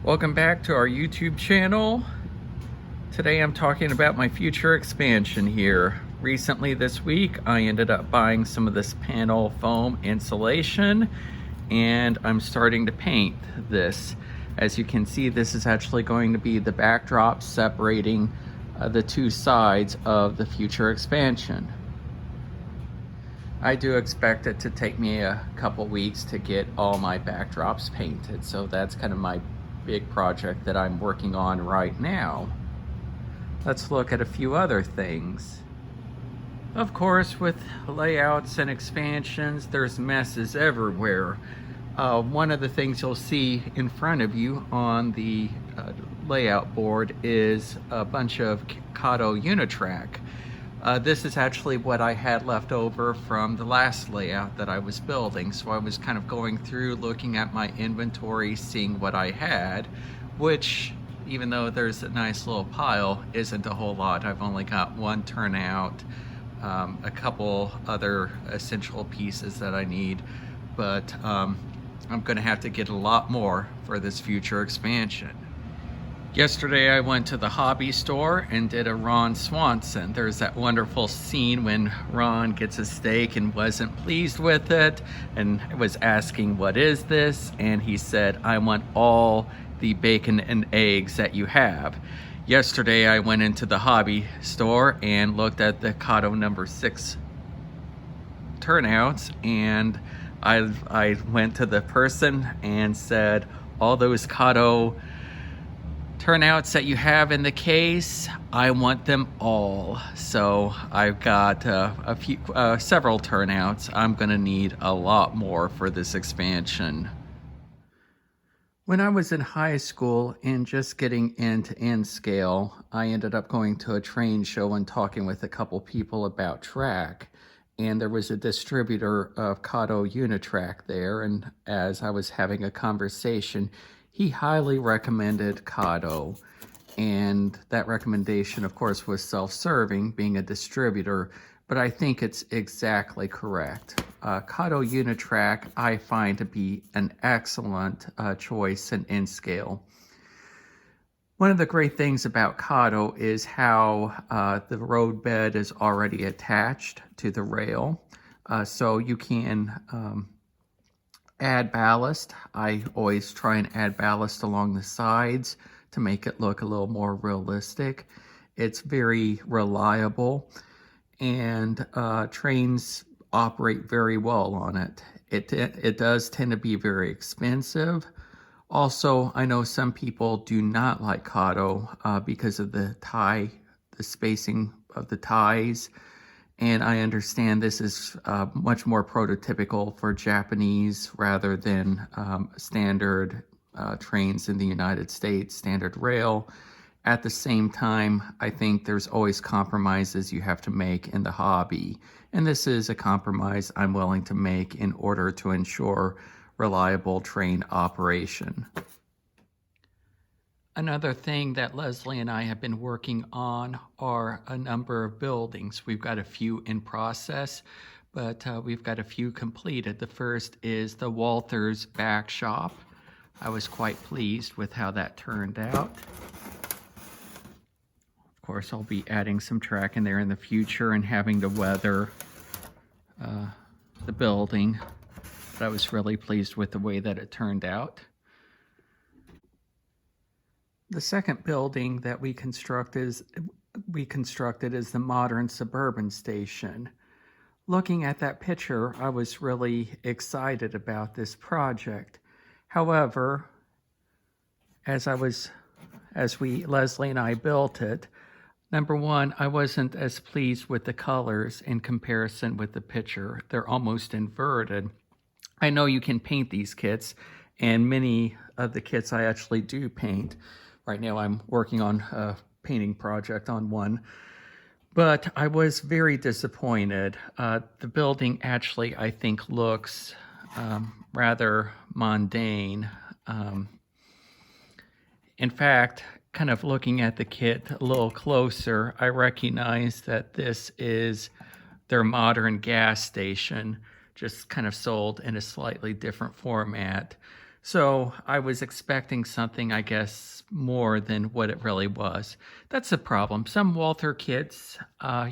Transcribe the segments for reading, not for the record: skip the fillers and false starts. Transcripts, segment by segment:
Welcome back to our YouTube channel. Today I'm talking about my future expansion here. Recently this week I ended up buying some of this panel foam insulation and I'm starting to paint this. As you can see, this is actually going to be the backdrop separating the two sides of the future expansion. I do expect it to take me a couple weeks to get all my backdrops painted, so that's kind of my big project that I'm working on right now. Let's look at a few other things. Of course, with layouts and expansions, there's messes everywhere. One of the things you'll see in front of you on the layout board is a bunch of Kato Unitrak. This is actually what I had left over from the last layout that I was building. So I was kind of going through, looking at my inventory, seeing what I had, which, even though there's a nice little pile, isn't a whole lot. I've only got one turnout, a couple other essential pieces that I need, but I'm gonna have to get a lot more for this future expansion. Yesterday I went to the hobby store and did a Ron Swanson. There's that wonderful scene when Ron gets a steak and wasn't pleased with it and was asking, "What is this?" And he said, "I want all the bacon and eggs that you have." Yesterday I went into the hobby store and looked at the Kato number 6 turnouts, and I went to the person and said, "All those Kato turnouts that you have in the case, I want them all." So I've got several turnouts. I'm gonna need a lot more for this expansion. When I was in high school and just getting into N-scale, I ended up going to a train show and talking with a couple people about track. And there was a distributor of Kato Unitrak there, and as I was having a conversation, he highly recommended Kato, and that recommendation, of course, was self-serving, being a distributor, but I think it's exactly correct. Kato Unitrak I find to be an excellent choice in N-scale. One of the great things about Kato is how the roadbed is already attached to the rail, so you can add ballast. I always try and add ballast along the sides to make it look a little more realistic. It's very reliable, and trains operate very well on it. It does tend to be very expensive. Also, I know some people do not like Kato because of the spacing of the ties. And I understand this is much more prototypical for Japanese rather than standard trains in the United States, standard rail. At the same time, I think there's always compromises you have to make in the hobby. And this is a compromise I'm willing to make in order to ensure reliable train operation. Another thing that Leslie and I have been working on are a number of buildings. We've got a few in process, but we've got a few completed. The first is the Walthers back shop. I was quite pleased with how that turned out. Of course, I'll be adding some track in there in the future and having to weather the building, but I was really pleased with the way that it turned out. The second building that we constructed is the modern suburban station. Looking at that picture, I was really excited about this project. However, Leslie and I built it, number one, I wasn't as pleased with the colors in comparison with the picture. They're almost inverted. I know you can paint these kits, and many of the kits I actually do paint. Right now I'm working on a painting project on one, but I was very disappointed. The building actually, I think, looks rather mundane. In fact, kind of looking at the kit a little closer, I recognize that this is their modern gas station, just kind of sold in a slightly different format. So I was expecting something, I guess, more than what it really was. That's the problem. Some Walther kits,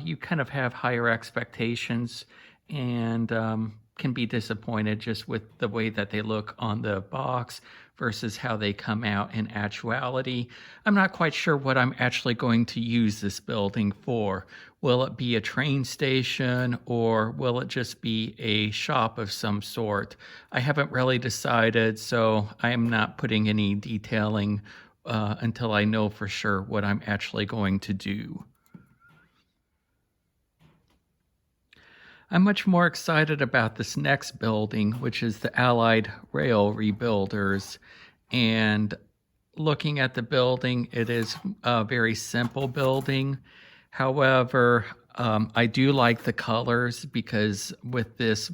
you kind of have higher expectations and can be disappointed just with the way that they look on the box versus how they come out in actuality. I'm not quite sure what I'm actually going to use this building for. Will it be a train station or will it just be a shop of some sort? I haven't really decided, so I am not putting any detailing until I know for sure what I'm actually going to do. I'm much more excited about this next building, which is the Allied Rail Rebuilders. And looking at the building, it is a very simple building. However, I do like the colors because with this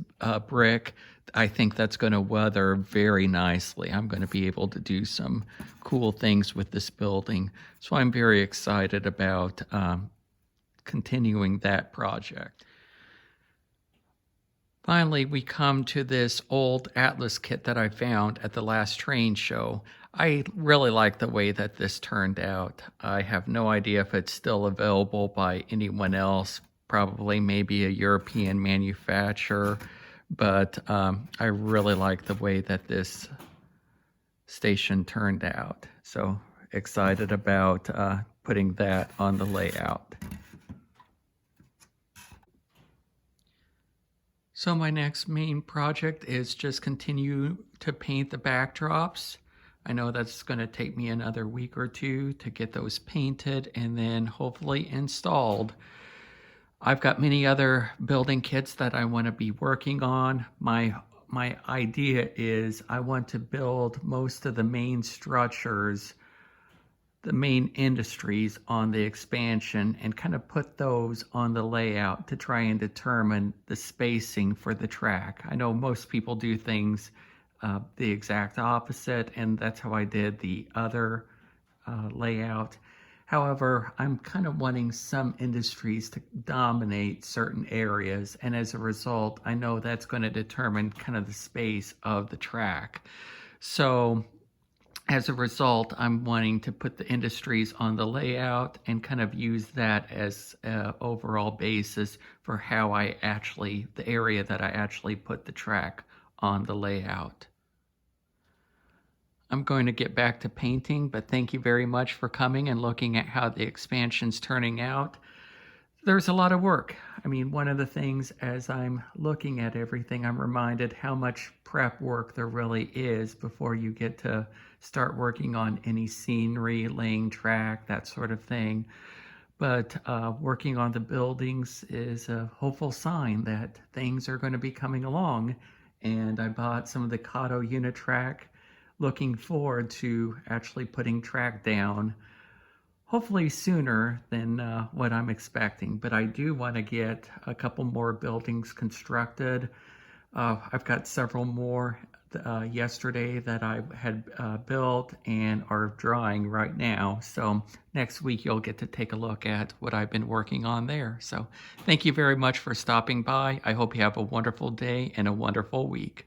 brick, I think that's going to weather very nicely. I'm going to be able to do some cool things with this building. So I'm very excited about continuing that project. Finally, we come to this old Atlas kit that I found at the last train show. I really like the way that this turned out. I have no idea if it's still available by anyone else, probably maybe a European manufacturer, but I really like the way that this station turned out. So excited about putting that on the layout. So my next main project is just continue to paint the backdrops. I know that's going to take me another week or two to get those painted and then hopefully installed. I've got many other building kits that I want to be working on. My idea is I want to build most of the main structures, the main industries on the expansion and kind of put those on the layout to try and determine the spacing for the track. I know most people do things the exact opposite, and that's how I did the other layout. However, I'm kind of wanting some industries to dominate certain areas, and as a result, I know that's going to determine kind of the space of the track. So as a result, I'm wanting to put the industries on the layout and kind of use that as an overall basis for how the area that I actually put the track on the layout. I'm going to get back to painting, but thank you very much for coming and looking at how the expansion's turning out. There's a lot of work. I mean, one of the things as I'm looking at everything, I'm reminded how much prep work there really is before you get to start working on any scenery, laying track, that sort of thing. But working on the buildings is a hopeful sign that things are going to be coming along. And I bought some of the Kato Unitrak, looking forward to actually putting track down hopefully sooner than what I'm expecting, but I do want to get a couple more buildings constructed. I've got several more yesterday that I had built and are drawing right now. So next week you'll get to take a look at what I've been working on there. So thank you very much for stopping by. I hope you have a wonderful day and a wonderful week.